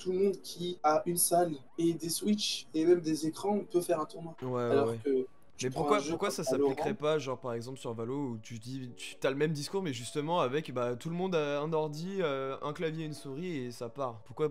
tout le monde qui a une salle et des Switch et même des écrans peut faire un tournoi. Ouais, ouais, Alors ouais. que tu Mais prends un jeu pourquoi comme ça s'appliquerait Valorant. pas, genre par exemple sur Valo, où tu dis, t'as le même discours, mais justement avec bah, tout le monde a un ordi, un clavier, une souris et ça part. Pourquoi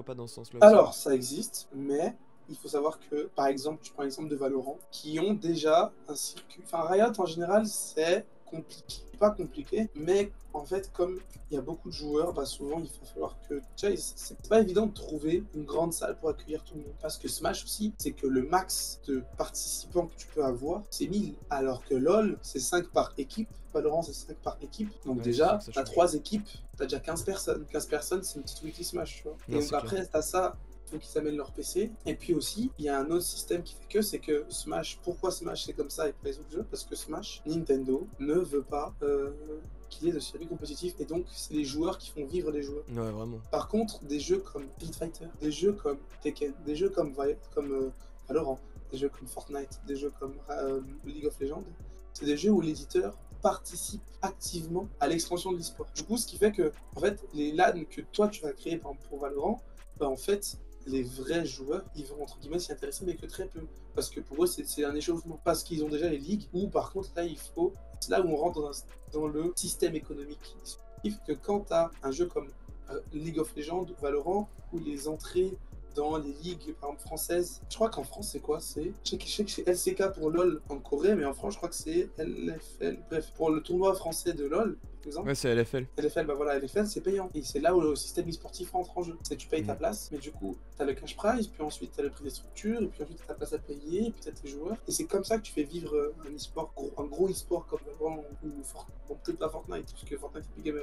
pas dans ce sens-là aussi? Alors, ça existe, mais il faut savoir que, par exemple, tu prends l'exemple de Valorant, qui ont déjà un circuit. Enfin, Riot en général, c'est compliqué. Pas compliqué, mais en fait, comme il y a beaucoup de joueurs, bah souvent il va falloir que. Tu vois, c'est pas évident de trouver une grande salle pour accueillir tout le monde. Parce que Smash aussi, c'est que le max de participants que tu peux avoir, c'est 1000. Alors que LoL, c'est 5 par équipe. Valorant, c'est 5 par équipe. Donc Ouais, c'est sûr déjà, que ça t'as change. 3 équipes, t'as déjà 15 personnes. 15 personnes, c'est une petite wiki Smash, tu vois. Non, Et donc c'est clair. après, t'as ça, il faut qu'ils amènent leur PC. Et puis aussi, il y a un autre système qui fait que, c'est que Smash, pourquoi Smash c'est comme ça et pas les autres jeux? Parce que Smash, Nintendo ne veut pas qu'il y ait de circuit compétitif, et donc c'est les joueurs qui font vivre les joueurs. Ouais, vraiment. Par contre, des jeux comme Street Fighter, des jeux comme Tekken, des jeux comme Valorant, des jeux comme Fortnite, des jeux comme League of Legends, c'est des jeux où l'éditeur participe activement à l'expansion de l'e-sport. Du coup, ce qui fait que, en fait, les LAN que toi tu vas créer par exemple pour Valorant, bah en fait, les vrais joueurs, ils vont entre guillemets s'y intéresser, mais que très peu. Parce que pour eux, c'est un échauffement. Parce qu'ils ont déjà les ligues, ou par contre, là, c'est là où on rentre dans le système économique. Ce qui fait que quand tu as un jeu comme League of Legends, Valorant, où les entrées dans les ligues, par exemple, françaises, je crois qu'en France, c'est quoi? Je sais que c'est LCK pour LoL en Corée, mais en France, je crois que c'est LFL. Bref, pour le tournoi français de LoL, par exemple, Ouais, c'est LFL. LFL, bah voilà, LFL c'est payant. Et c'est là où le système e-sportif rentre en jeu. C'est tu payes ta Mhm. place, mais du coup, t'as le cash prize, puis ensuite t'as le prix des structures, et puis ensuite t'as ta place à payer, et puis t'as tes joueurs. Et c'est comme ça que tu fais vivre un e-sport, un gros e-sport comme Valorant ou Fortnite. Bon, peut-être pas Fortnite, parce que Fortnite Epic Games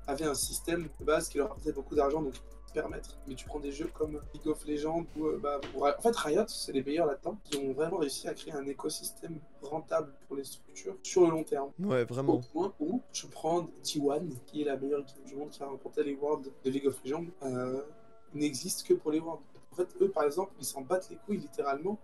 avait un système de base qui leur apportait beaucoup d'argent, donc permettre. Mais tu prends des jeux comme League of Legends ou en fait Riot, c'est les meilleurs là-dedans, qui ont vraiment réussi à créer un écosystème rentable pour les structures sur le long terme. Ouais, Au vraiment. point où je prends T1, qui est la meilleure équipe du monde qui a remporté les Worlds de League of Legends, n'existe que pour les Worlds. En fait, eux, par exemple, ils s'en battent les couilles littéralement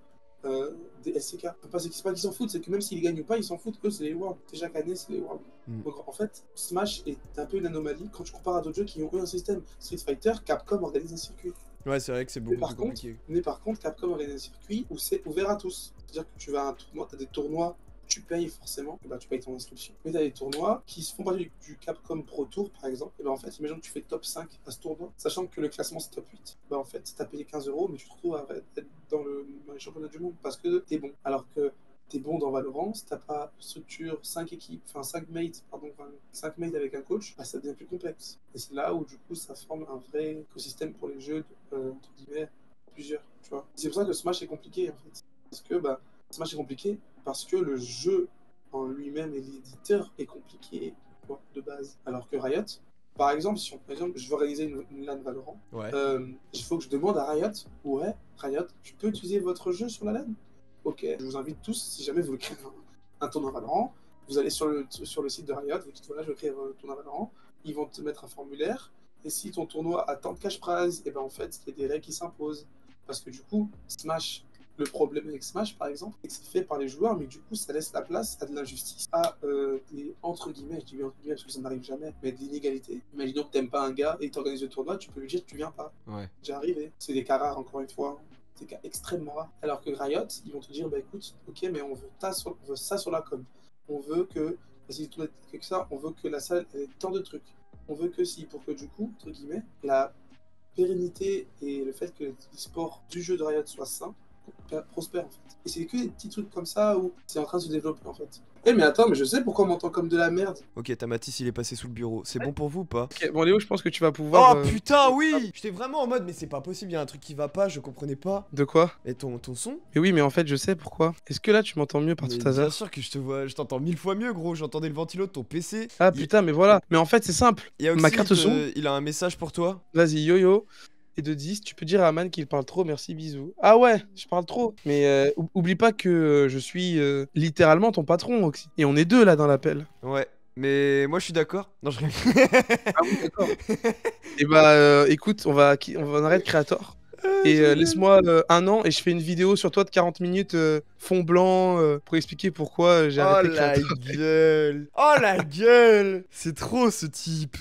euh, des LCK. C'est pas qu'ils s'en foutent, c'est que même s'ils gagnent ou pas, ils s'en foutent. Eux, c'est les Worlds. C'est chaque année, c'est les Worlds. Mm. Donc en fait, Smash est un peu une anomalie quand tu compares à d'autres jeux qui ont eux un système. Street Fighter, Capcom organise un circuit. Ouais, c'est vrai que c'est Mais beaucoup plus par contre, compliqué. Capcom organise un circuit où c'est ouvert à tous. C'est-à-dire que tu vas à un tournoi, tu as des tournois, tu payes forcément, et bah, tu payes ton inscription. Mais tu as des tournois qui se font partie du Capcom Pro Tour, par exemple. Et bah, en fait, imagine que tu fais top 5 à ce tournoi, sachant que le classement c'est top 8. Bah, en fait, tu as payé 15 euros, mais tu te retrouves à être dans les championnats du monde parce que tu es bon. Alors que t'es bon dans Valorant, si t'as pas structure 5 équipes, enfin 5 mates, pardon, 5 mates avec un coach, bah, ça devient plus complexe. Et c'est là où du coup ça forme un vrai écosystème pour les jeux, entre guillemets, plusieurs, tu vois. C'est pour ça que Smash est compliqué en fait. Parce que bah, Smash est compliqué parce que le jeu en lui-même et l'éditeur est compliqué, tu vois, de base. Alors que Riot, par exemple, si par exemple, je veux organiser une LAN Valorant, Ouais. il faut que je demande à Riot, ouais, Riot, je peux utiliser votre jeu sur la LAN? Ok, je vous invite tous, si jamais vous voulez créer un tournoi Valorant, vous allez sur le site de Riot, vous dites voilà, je veux créer un tournoi Valorant, ils vont te mettre un formulaire, et si ton tournoi a tant de cash prize, et ben en fait, il y a des règles qui s'imposent. Parce que du coup, Smash, le problème avec Smash par exemple, c'est que c'est fait par les joueurs, mais du coup, ça laisse la place à de l'injustice, à des entre guillemets, je dis bien entre guillemets parce que ça n'arrive jamais, mais de l'inégalité. Imaginons que t'aimes pas un gars et t'organises le tournoi, tu peux lui dire tu viens pas. Ouais. C'est déjà arrivé. C'est des cas rares encore une fois. C'est des cas extrêmement rares. Alors que Riot, ils vont te dire, bah écoute, ok, mais on veut ça sur la com. On veut que, si tu que ça, on veut que la salle ait tant de trucs. On veut que si, pour que du coup, entre guillemets, la pérennité et le fait que l'e-sport du jeu de Riot soit sain, prospère en fait. Et c'est que des petits trucs comme ça où c'est en train de se développer en fait. Eh mais attends, mais je sais pourquoi on m'entend comme de la merde. Ok, Tamatis, il est passé sous le bureau. C'est bon pour vous ou pas? Ok, bon Léo, je pense que tu vas pouvoir... Oh putain, oui! J'étais vraiment en mode, mais c'est pas possible, il y a un truc qui va pas, je comprenais pas. De quoi? Et ton son? Mais oui, mais en fait, je sais pourquoi. Est-ce que là, tu m'entends mieux par Mais tout bien hasard? sûr que je te vois, je t'entends 1000 fois mieux, gros. J'entendais le ventilo de ton PC. Ah putain, mais voilà. Mais en fait, c'est simple. Ma Yaoxy, carte son, il a un message pour toi. vas-y, yo-yo. Et de 10, tu peux dire à Aman qu'il parle trop, merci, bisous. Ah ouais, je parle trop. Mais oublie pas que je suis littéralement ton patron, Oxy. Et on est deux là dans l'appel. Ouais. Mais moi je suis d'accord. Non, je rigole. Ah oui, d'accord. Et bah écoute, on va en arrêter Creator. Ah, Et génial. laisse-moi 1 an et je fais une vidéo sur toi de 40 minutes fond blanc pour expliquer pourquoi j'ai Oh arrêté la Creator. gueule. Oh la gueule. C'est trop ce type.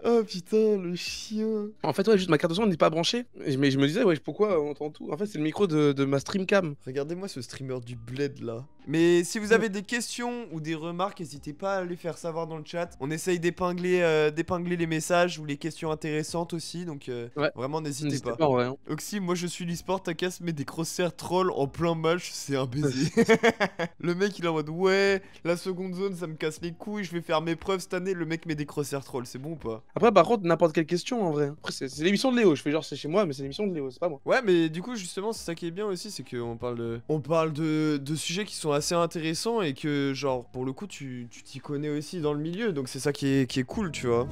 Oh putain, le chien. En fait, ouais, juste ma carte son n'est pas branchée. Mais je me disais, ouais, pourquoi on entend tout? En fait, c'est le micro de ma streamcam. Regardez-moi ce streamer du bled là. Mais si vous avez des questions ou des remarques, n'hésitez pas à les faire savoir dans le chat. On essaye d'épingler les messages ou les questions intéressantes aussi. Donc Ouais. vraiment, n'hésitez pas. En vrai, hein. Oxy, moi je suis l'e-sport, ta casse met des crosshair troll en plein match, c'est un baiser. Le mec il est en mode ouais, la seconde zone ça me casse les couilles, je vais faire mes preuves cette année, le mec met des crosshair trolls, c'est bon ou pas? Après, par contre, n'importe quelle question en vrai. Après, c'est l'émission de Léo. Je fais genre, c'est chez moi, mais c'est l'émission de Léo, c'est pas moi. Ouais, mais du coup, justement, c'est ça qui est bien aussi, c'est qu'on parle de sujets qui sont assez intéressants et que, genre, pour le coup, tu t'y connais aussi dans le milieu, donc c'est ça qui est cool, tu vois.